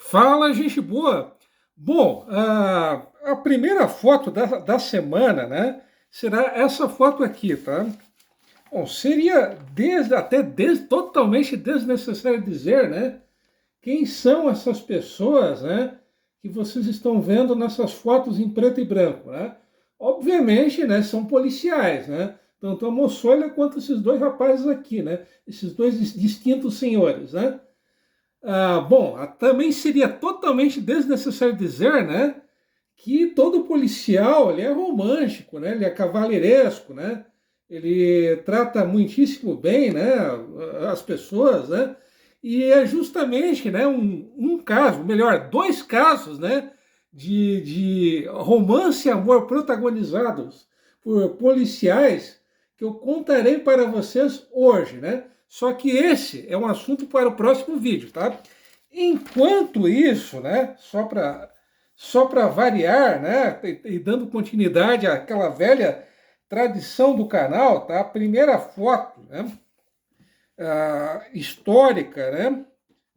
Fala, gente boa! Bom, a primeira foto da semana, né, será essa foto aqui, tá? Bom, seria totalmente desnecessário dizer, né, quem são essas pessoas, né, que vocês estão vendo nessas fotos em preto e branco, né? Obviamente, né, são policiais, né? Tanto a moçolha quanto esses dois rapazes aqui, né? Esses dois distintos senhores, né? Bom, também seria totalmente desnecessário dizer, né, que todo policial ele é romântico, né, ele é cavalheiresco, né, ele trata muitíssimo bem, né, as pessoas, né, e é justamente, né, um caso, melhor, dois casos, né, de romance e amor protagonizados por policiais que eu contarei para vocês hoje, né? Só que esse é um assunto para o próximo vídeo, tá? Enquanto isso, né, só para variar, né, e dando continuidade àquela velha tradição do canal, tá? A primeira foto, né, histórica, né,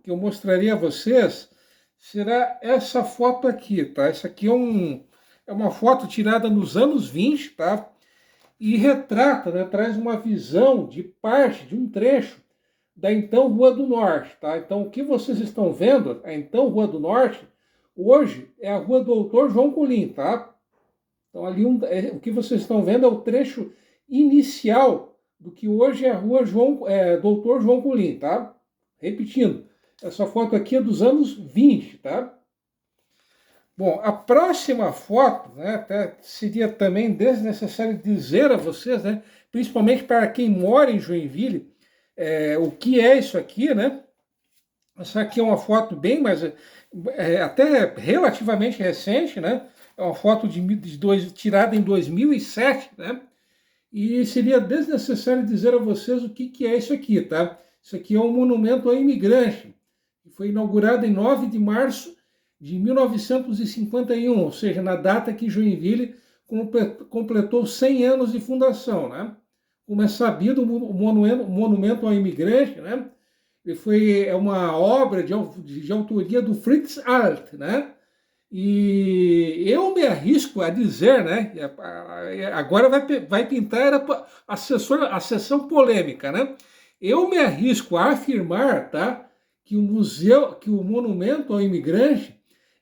que eu mostraria a vocês será essa foto aqui, tá? Essa aqui é uma foto tirada nos anos 20, tá? E retrata, né, traz uma visão de parte, de um trecho da então Rua do Norte, tá? Então o que vocês estão vendo, a então Rua do Norte, hoje é a Rua Doutor João Colim, tá? Então ali o que vocês estão vendo é o trecho inicial do que hoje é a Rua Doutor João Colim, tá? Repetindo, essa foto aqui é dos anos 20, tá? Bom, a próxima foto, né, até seria também desnecessário dizer a vocês, né, principalmente para quem mora em Joinville, o que é isso aqui, né? Essa aqui é uma foto bem mais, até relativamente recente, né? É uma foto tirada em 2007, né? E seria desnecessário dizer a vocês o que é isso aqui, tá? Isso aqui é um monumento ao imigrante, que foi inaugurado em 9 de março de 1951, ou seja, na data que Joinville completou 100 anos de fundação, né? Como é sabido, o monumento ao imigrante, né? É uma obra de autoria do Fritz Alt, né? E eu me arrisco a dizer, né? Agora vai pintar a sessão polêmica, né? Eu me arrisco a afirmar, tá? Que o monumento ao imigrante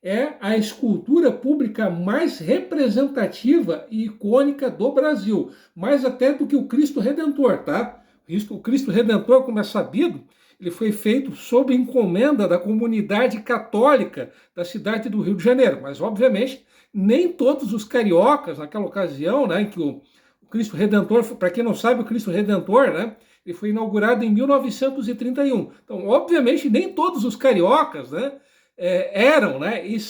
é a escultura pública mais representativa e icônica do Brasil, mais até do que o Cristo Redentor, tá? O Cristo Redentor, como é sabido, ele foi feito sob encomenda da comunidade católica da cidade do Rio de Janeiro, mas obviamente nem todos os cariocas naquela ocasião, né, em que o Cristo Redentor, para quem não sabe, o Cristo Redentor, né, ele foi inaugurado em 1931. Então, obviamente, nem todos os cariocas, né, eram, né, e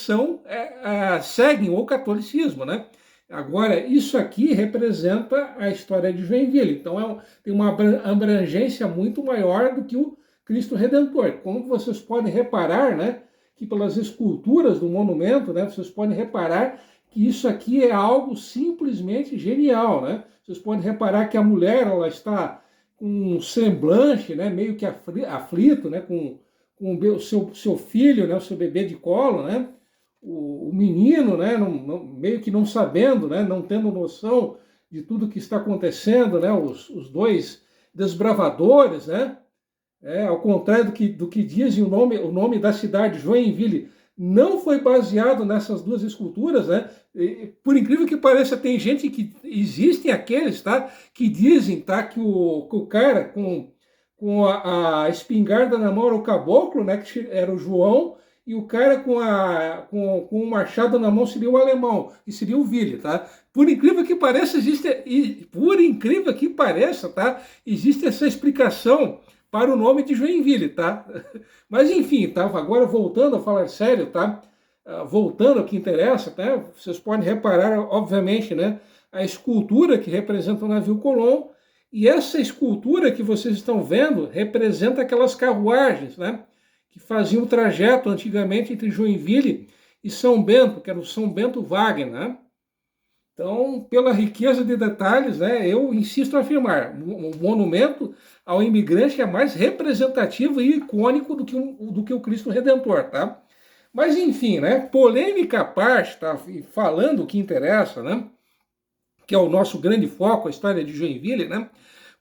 seguem o catolicismo, né? Agora, isso aqui representa a história de Joinville, então tem uma abrangência muito maior do que o Cristo Redentor. Como vocês podem reparar, né, que pelas esculturas do monumento, né, vocês podem reparar que isso aqui é algo simplesmente genial, né? Vocês podem reparar que a mulher ela está com um semblante, né, meio que aflito, né, com o seu filho, né, o seu bebê de colo, né, o menino, né, meio que não sabendo, né, não tendo noção de tudo que está acontecendo, né, os dois desbravadores, né, ao contrário do que dizem o nome da cidade, Joinville, não foi baseado nessas duas esculturas, né? Por incrível que pareça, tem gente existem aqueles, tá, que dizem, tá, que o cara com a espingarda na mão era o caboclo, né, que era o João, e o cara com o machado na mão seria o alemão, que seria o Ville, tá? Por incrível que pareça, tá, existe essa explicação para o nome de Joinville, tá? Mas enfim, tá? Agora voltando a falar sério, tá? Voltando ao que interessa, tá? Vocês podem reparar, obviamente, né, a escultura que representa o navio Colombo, e essa escultura que vocês estão vendo representa aquelas carruagens, né, que faziam o trajeto antigamente entre Joinville e São Bento, que era o São Bento Wagner, né? Então, pela riqueza de detalhes, né, eu insisto em afirmar, o monumento ao imigrante é mais representativo e icônico do que o Cristo Redentor, tá? Mas enfim, né? Polêmica à parte, tá? Falando o que interessa, né? Que é o nosso grande foco, a história de Joinville, né?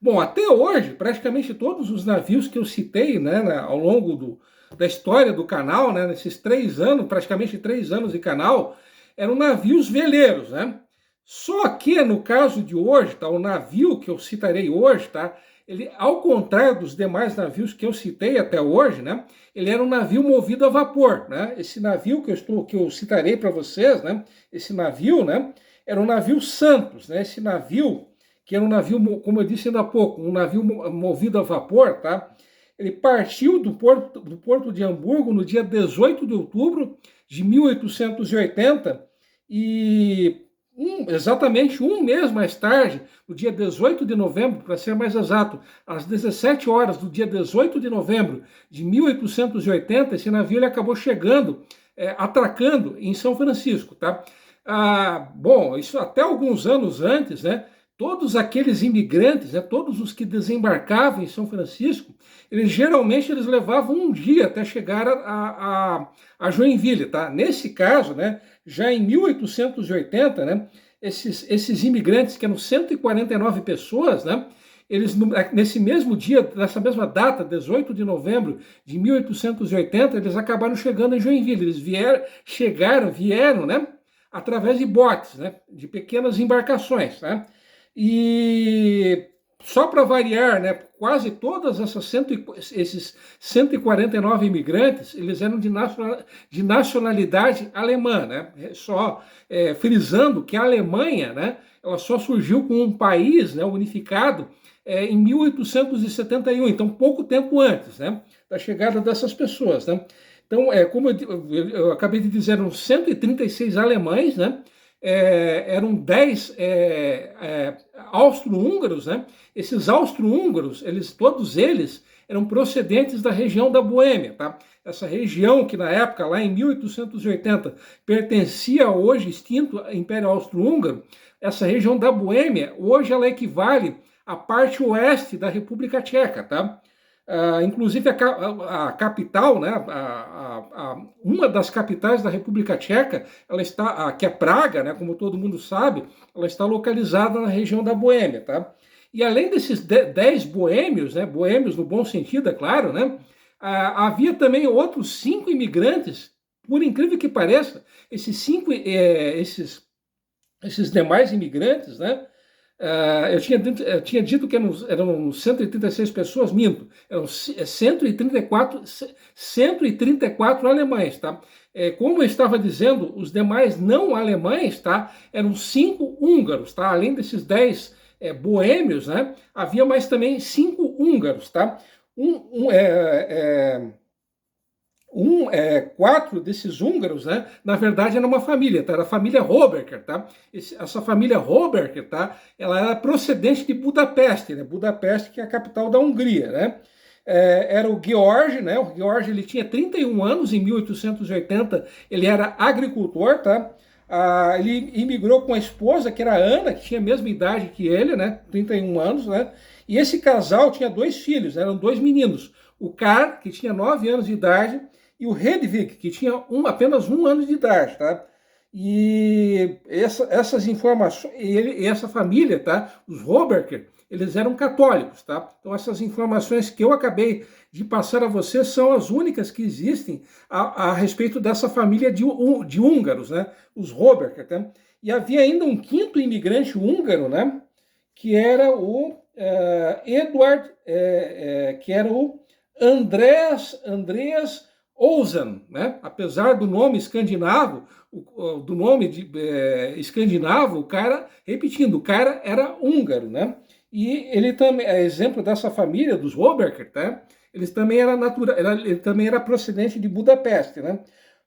Bom, até hoje, praticamente todos os navios que eu citei, né, ao longo da história do canal, né, nesses 3 anos, praticamente 3 anos de canal, eram navios veleiros, né? Só que no caso de hoje, tá, o navio que eu citarei hoje, tá, ele, ao contrário dos demais navios que eu citei até hoje, né, ele era um navio movido a vapor, né? Esse navio que eu citarei para vocês, né, esse navio, né, era um navio Santos, né? Esse navio, que era um navio, como eu disse ainda há pouco, um navio movido a vapor, tá? Ele partiu do porto de Hamburgo no dia 18 de outubro de 1880 e exatamente um mês mais tarde, no dia 18 de novembro, para ser mais exato, às 17 horas do dia 18 de novembro de 1880, esse navio ele acabou chegando, atracando em São Francisco, tá? Bom, isso até alguns anos antes, né? Todos aqueles imigrantes, né, todos os que desembarcavam em São Francisco, eles levavam um dia até chegar a Joinville, tá? Nesse caso, né, já em 1880, né, esses imigrantes, que eram 149 pessoas, né, eles, nesse mesmo dia, nessa mesma data, 18 de novembro de 1880, eles acabaram chegando em Joinville. Eles vieram, né, através de botes, né, de pequenas embarcações, né? E só para variar, né, quase todas esses 149 imigrantes, eles eram de nacionalidade alemã, né? Só frisando que a Alemanha, né, ela só surgiu com um país, né, unificado em 1871, então pouco tempo antes, né, da chegada dessas pessoas, né? Então, como eu acabei de dizer, eram 136 alemães, né? Eram 10 austro-húngaros, né? Esses austro-húngaros, todos eles eram procedentes da região da Boêmia, tá? Essa região que na época, lá em 1880, pertencia ao hoje extinto Império Austro-Húngaro, essa região da Boêmia, hoje ela equivale à parte oeste da República Tcheca, tá? Inclusive a capital, né, uma das capitais da República Tcheca, ela está, que é Praga, né, como todo mundo sabe, ela está localizada na região da Boêmia, tá? E além desses 10 boêmios, né, boêmios no bom sentido, é claro, né, havia também outros 5 imigrantes, por incrível que pareça, esses demais imigrantes, né, eu tinha dito que eram 136 pessoas, minto, eram 134 alemães, tá? Como eu estava dizendo, os demais não alemães, tá? Eram 5 húngaros, tá? Além desses 10 boêmios, né? Havia mais também 5 húngaros, tá? 4 desses húngaros, né, na verdade era uma família, tá? Era a família Hobecker, tá? Essa família Hobecker, tá? Ela era procedente de Budapeste, né? Budapeste, que é a capital da Hungria, né? Era o Georg, né? O Georg, ele tinha 31 anos em 1880, ele era agricultor, tá? Ele imigrou com a esposa, que era a Ana, que tinha a mesma idade que ele, né? 31 anos, né? E esse casal tinha 2 filhos, eram 2 meninos. O Karl, que tinha 9 anos de idade, e o Hedwig, que tinha apenas 1 ano de idade, tá? E essas informações, e essa família, tá? Os Hobecker, eles eram católicos, tá? Então essas informações que eu acabei de passar a vocês são as únicas que existem a respeito dessa família de húngaros, né? Os Hobecker, tá? E havia ainda um 5º imigrante húngaro, né? Que era o Edward, que era o Andreas Ozen, né? Apesar do nome escandinavo, escandinavo, o cara, repetindo, o cara era húngaro, né? E ele também, exemplo dessa família dos Hobecker, tá? Ele também era procedente de Budapeste, né?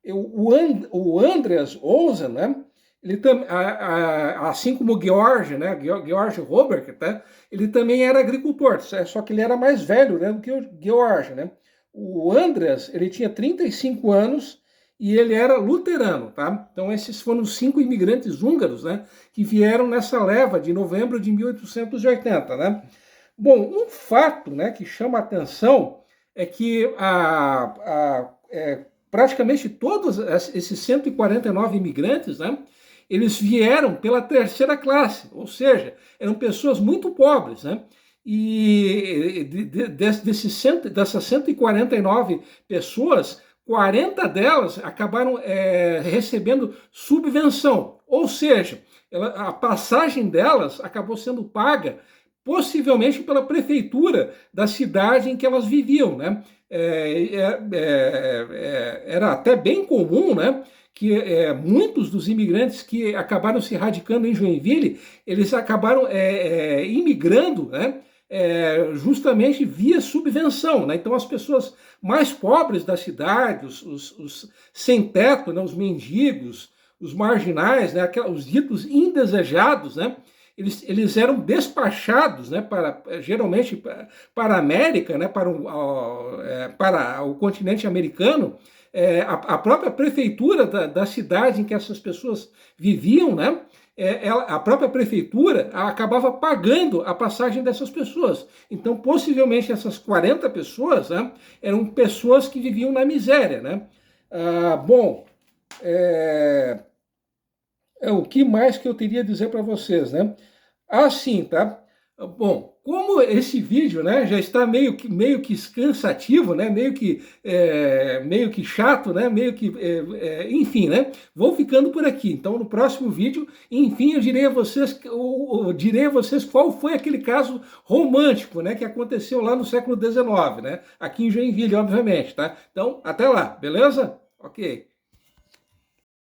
O Andreas Ozen, né? Ele assim como o Georg, né? Georg Hobecker, tá? Ele também era agricultor, só que ele era mais velho, né, do que o Georg, né? O Andreas, ele tinha 35 anos e ele era luterano, tá? Então esses foram os 5 imigrantes húngaros, né, que vieram nessa leva de novembro de 1880, né? Bom, um fato, né, que chama a atenção é que praticamente todos esses 149 imigrantes, né, eles vieram pela terceira classe, ou seja, eram pessoas muito pobres, né? E dessas 149 pessoas, 40 delas acabaram recebendo subvenção, ou seja, a passagem delas acabou sendo paga possivelmente pela prefeitura da cidade em que elas viviam, né? Era até bem comum, né, que muitos dos imigrantes que acabaram se radicando em Joinville, eles acabaram imigrando, né, justamente via subvenção, né? Então as pessoas mais pobres da cidade, os sem teto, né, os mendigos, os marginais, né, os ditos indesejados, né, eles eram despachados, né, geralmente para a América, né, para o continente americano. A própria prefeitura da cidade em que essas pessoas viviam, né, a própria prefeitura acabava pagando a passagem dessas pessoas. Então, possivelmente, essas 40 pessoas, né, eram pessoas que viviam na miséria, né? Bom, o que mais que eu teria a dizer para vocês, né? Sim, tá? Bom, como esse vídeo, né, já está meio que cansativo, né, meio que chato, né, enfim, né, vou ficando por aqui. Então, no próximo vídeo, enfim, eu direi a vocês qual foi aquele caso romântico, né, que aconteceu lá no século XIX, né, aqui em Joinville, obviamente, tá? Então, até lá, beleza? Ok.